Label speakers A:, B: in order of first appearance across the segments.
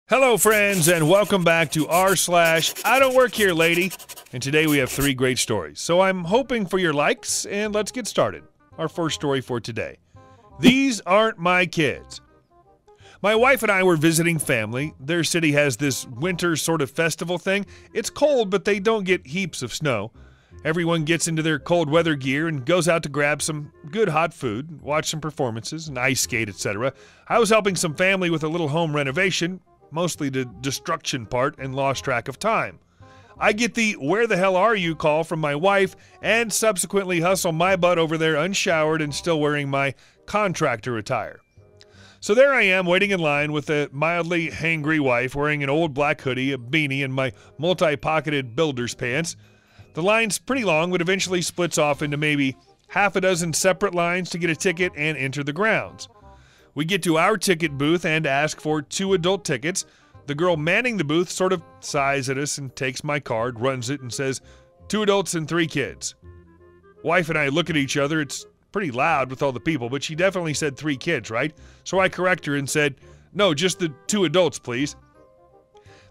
A: Hello, friends, and welcome back to r/IDontWorkHereLady. And today we have 3 great stories. So I'm hoping for your likes, and let's get started. Our first story for today. These aren't my kids. My wife and I were visiting family. Their city has this winter sort of festival thing. It's cold, but they don't get heaps of snow. Everyone gets into their cold weather gear and goes out to grab some good hot food, watch some performances, and ice skate, etc. I was helping some family with a little home renovation, mostly the destruction part, and lost track of time. I get the "where the hell are you" call from my wife and subsequently hustle my butt over there unshowered and still wearing my contractor attire. So there I am waiting in line with a mildly hangry wife wearing an old black hoodie, a beanie, and my multi-pocketed builder's pants. The line's pretty long, but eventually splits off into maybe half a dozen separate lines to get a ticket and enter the grounds. We get to our ticket booth and ask for 2 adult tickets. The girl manning the booth sort of sighs at us and takes my card, runs it, and says, 2 adults and 3 kids. Wife and I look at each other. It's pretty loud with all the people, but she definitely said 3 kids, right? So I correct her and said, no, just the 2 adults, please.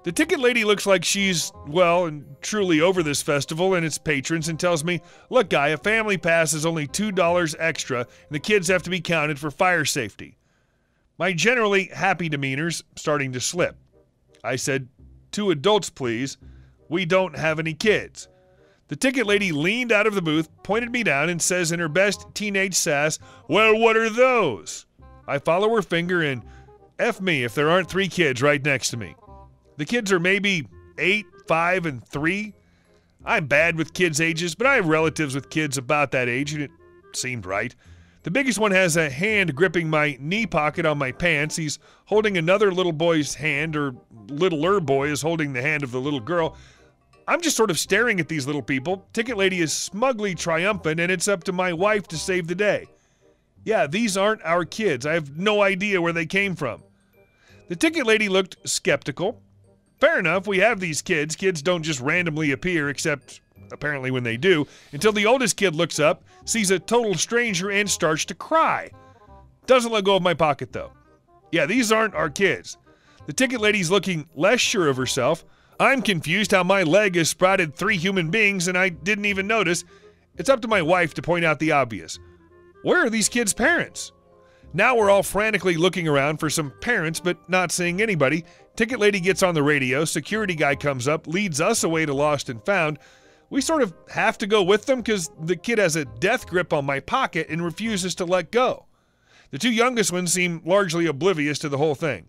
A: The ticket lady looks like she's, well, and truly over this festival and its patrons and tells me, look, guy, a family pass is only $2 extra, and the kids have to be counted for fire safety. My generally happy demeanor's starting to slip. I said, 2 adults, please. We don't have any kids. The ticket lady leaned out of the booth, pointed me down, and says in her best teenage sass, well, what are those? I follow her finger and F me if there aren't 3 kids right next to me. The kids are maybe 8, 5, and 3. I'm bad with kids' ages, but I have relatives with kids about that age, and it seemed right. The biggest one has a hand gripping my knee pocket on my pants. He's holding another little boy's hand, or littler boy is holding the hand of the little girl. I'm just sort of staring at these little people. Ticket lady is smugly triumphant, and it's up to my wife to save the day. Yeah, these aren't our kids. I have no idea where they came from. The ticket lady looked skeptical. Fair enough, we have these kids. Kids don't just randomly appear, except apparently when they do, until the oldest kid looks up, sees a total stranger, and starts to cry. Doesn't let go of my pocket, though. Yeah, these aren't our kids. The ticket lady's looking less sure of herself. I'm confused how my leg has sprouted 3 human beings and I didn't even notice. It's up to my wife to point out the obvious. Where are these kids' parents? Now we're all frantically looking around for some parents, but not seeing anybody. Ticket lady gets on the radio, security guy comes up, leads us away to Lost and Found. We sort of have to go with them because the kid has a death grip on my pocket and refuses to let go. The 2 youngest ones seem largely oblivious to the whole thing.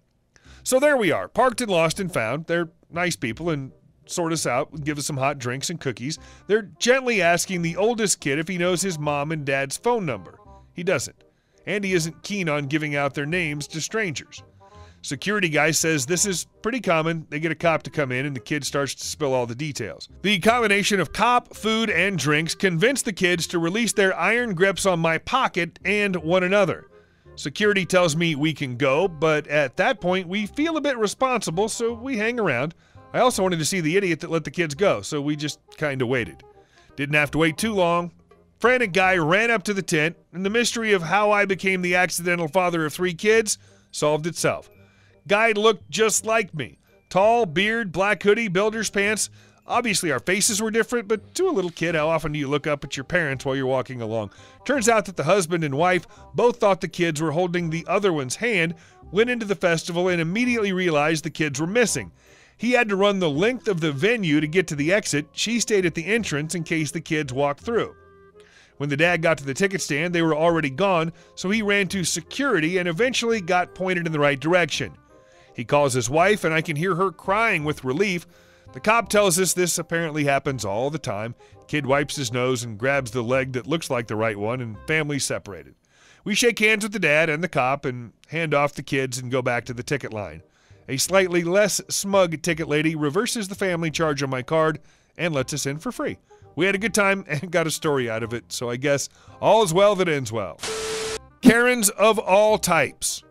A: So there we are, parked and Lost and Found. They're nice people and sort us out and give us some hot drinks and cookies. They're gently asking the oldest kid if he knows his mom and dad's phone number. He doesn't. And he isn't keen on giving out their names to strangers. Security guy says this is pretty common. They get a cop to come in and the kid starts to spill all the details. The combination of cop, food, and drinks convinced the kids to release their iron grips on my pocket and one another. Security tells me we can go, but at that point we feel a bit responsible, so we hang around. I also wanted to see the idiot that let the kids go, so we just kind of waited. Didn't have to wait too long. Frantic guy ran up to the tent, and the mystery of how I became the accidental father of 3 kids solved itself. Guy looked just like me. Tall, beard, black hoodie, builder's pants. Obviously our faces were different, but to a little kid, how often do you look up at your parents while you're walking along? Turns out that the husband and wife both thought the kids were holding the other one's hand, went into the festival, and immediately realized the kids were missing. He had to run the length of the venue to get to the exit. She stayed at the entrance in case the kids walked through. When the dad got to the ticket stand, they were already gone, so he ran to security and eventually got pointed in the right direction. He calls his wife, and I can hear her crying with relief. The cop tells us this apparently happens all the time. Kid wipes his nose and grabs the leg that looks like the right one, and family's separated. We shake hands with the dad and the cop and hand off the kids and go back to the ticket line. A slightly less smug ticket lady reverses the family charge on my card and lets us in for free. We had a good time and got a story out of it, so I guess all is well that ends well. Karens of all types.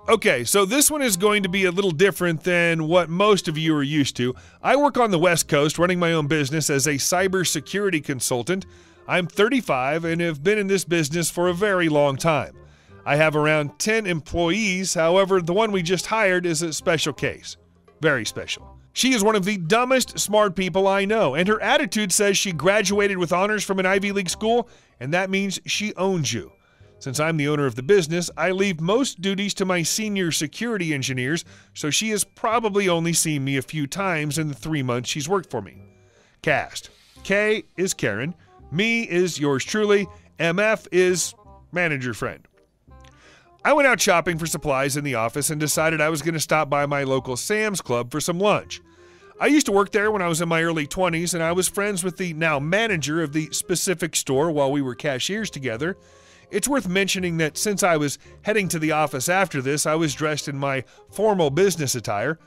A: Okay, so this one is going to be a little different than what most of you are used to. I work on the West Coast running my own business as a cybersecurity consultant. I'm 35 and have been in this business for a very long time. I have around 10 employees, however, the one we just hired is a special case. Very special. She is one of the dumbest smart people I know, and her attitude says she graduated with honors from an Ivy League school, and that means she owns you. Since I'm the owner of the business, I leave most duties to my senior security engineers, so she has probably only seen me a few times in the 3 months she's worked for me. Cast. K is Karen. Me is yours truly. MF is manager friend. I went out shopping for supplies in the office and decided I was going to stop by my local Sam's Club for some lunch. I used to work there when I was in my early 20s, and I was friends with the now manager of the specific store while we were cashiers together. It's worth mentioning that since I was heading to the office after this, I was dressed in my formal business attire.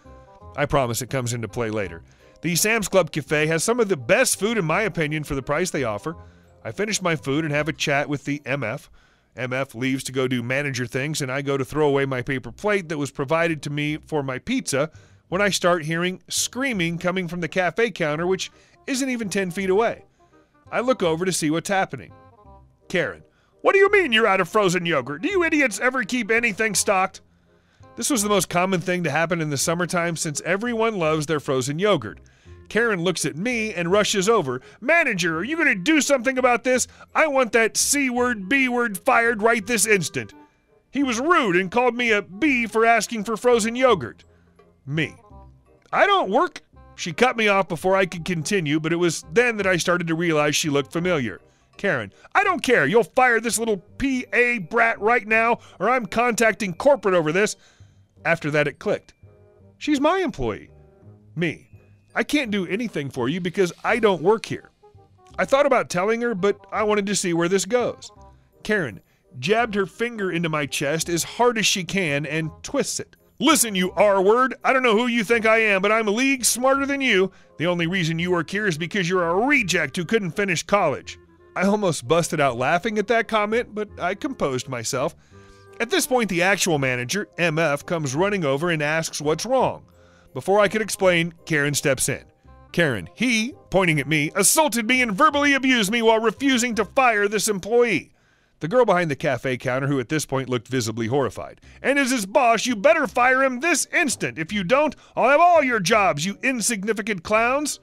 A: I promise it comes into play later. The Sam's Club Cafe has some of the best food in my opinion for the price they offer. I finish my food and have a chat with the MF. MF leaves to go do manager things, and I go to throw away my paper plate that was provided to me for my pizza when I start hearing screaming coming from the cafe counter, which isn't even 10 feet away. I look over to see what's happening. Karen. What do you mean you're out of frozen yogurt? Do you idiots ever keep anything stocked? This was the most common thing to happen in the summertime since everyone loves their frozen yogurt. Karen looks at me and rushes over. Manager, are you going to do something about this? I want that C word, B word fired right this instant. He was rude and called me a B for asking for frozen yogurt. Me. I don't work. She cut me off before I could continue, but it was then that I started to realize she looked familiar. Karen, I don't care. You'll fire this little PA brat right now, or I'm contacting corporate over this. After that, it clicked. She's my employee. Me. I can't do anything for you because I don't work here. I thought about telling her, but I wanted to see where this goes. Karen jabbed her finger into my chest as hard as she can and twists it. Listen, you R-word, I don't know who you think I am, but I'm a league smarter than you. The only reason you work here is because you're a reject who couldn't finish college. I almost busted out laughing at that comment, but I composed myself. At this point, the actual manager, MF, comes running over and asks what's wrong. Before I could explain, Karen steps in. Karen, he, pointing at me, assaulted me and verbally abused me while refusing to fire this employee. The girl behind the cafe counter, who at this point looked visibly horrified. And as his boss, you better fire him this instant. If you don't, I'll have all your jobs, you insignificant clowns.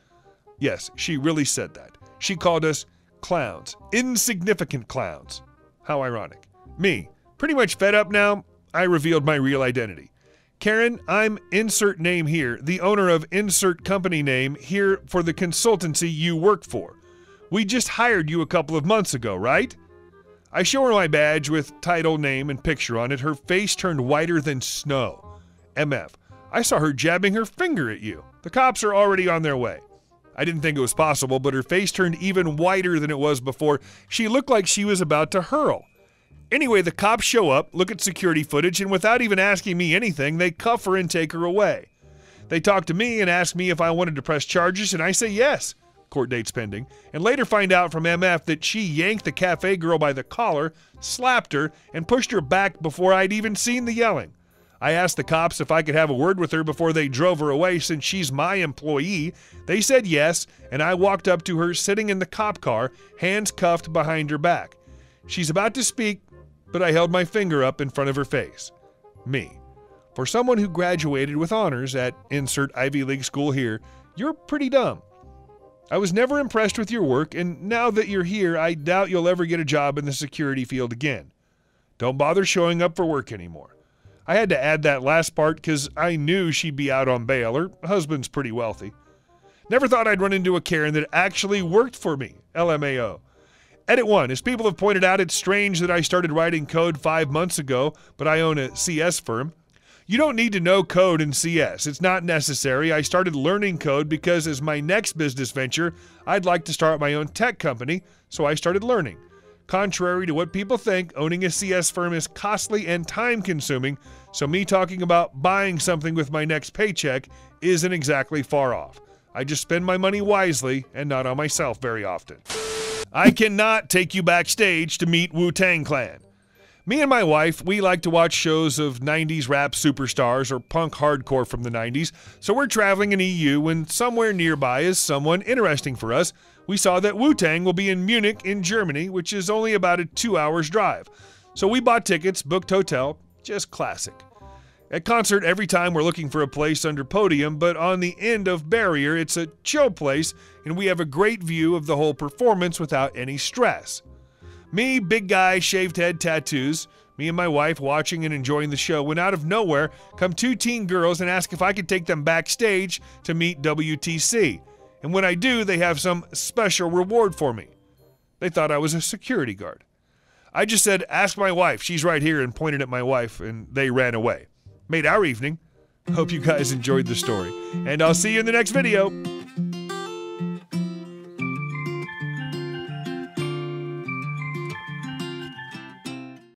A: Yes, she really said that. She called us clowns. Insignificant clowns. How ironic. Me, pretty much fed up now, I revealed my real identity. Karen, I'm insert name here, the owner of insert company name here for the consultancy you work for. We just hired you a couple of months ago, right? I show her my badge with title, name, and picture on it. Her face turned whiter than snow. MF, I saw her jabbing her finger at you. The cops are already on their way. I didn't think it was possible, but her face turned even whiter than it was before. She looked like she was about to hurl. Anyway, the cops show up, look at security footage, and without even asking me anything, they cuff her and take her away. They talk to me and ask me if I wanted to press charges, and I say yes. Court date's pending. And later find out from MF that she yanked the cafe girl by the collar, slapped her, and pushed her back before I'd even seen the yelling. I asked the cops if I could have a word with her before they drove her away since she's my employee. They said yes, and I walked up to her sitting in the cop car, hands cuffed behind her back. She's about to speak, but I held my finger up in front of her face. Me. For someone who graduated with honors at insert Ivy League school here, you're pretty dumb. I was never impressed with your work, and now that you're here, I doubt you'll ever get a job in the security field again. Don't bother showing up for work anymore. I had to add that last part because I knew she'd be out on bail. Her husband's pretty wealthy. Never thought I'd run into a Karen that actually worked for me. LMAO. Edit 1. As people have pointed out, it's strange that I started writing code 5 months ago, but I own a CS firm. You don't need to know code in CS. It's not necessary. I started learning code because as my next business venture, I'd like to start my own tech company, so I started learning. Contrary to what people think, owning a CS firm is costly and time-consuming, so me talking about buying something with my next paycheck isn't exactly far off. I just spend my money wisely and not on myself very often. I cannot take you backstage to meet Wu-Tang Clan. Me and my wife, we like to watch shows of 90s rap superstars or punk hardcore from the 90s, so we're traveling in EU when somewhere nearby is someone interesting for us. We saw that Wu-Tang will be in Munich in Germany, which is only about a 2 hours drive. So we bought tickets, booked hotel, just classic. At concert, every time we're looking for a place under podium, but on the end of barrier, it's a chill place, and we have a great view of the whole performance without any stress. Me, big guy, shaved head, tattoos. Me and my wife watching and enjoying the show when out of nowhere come two teen girls and ask if I could take them backstage to meet WTC. And when I do, they have some special reward for me. They thought I was a security guard. I just said, "Ask my wife, she's right here," and pointed at my wife, and they ran away. Made our evening. Hope you guys enjoyed the story, and I'll see you in the next video.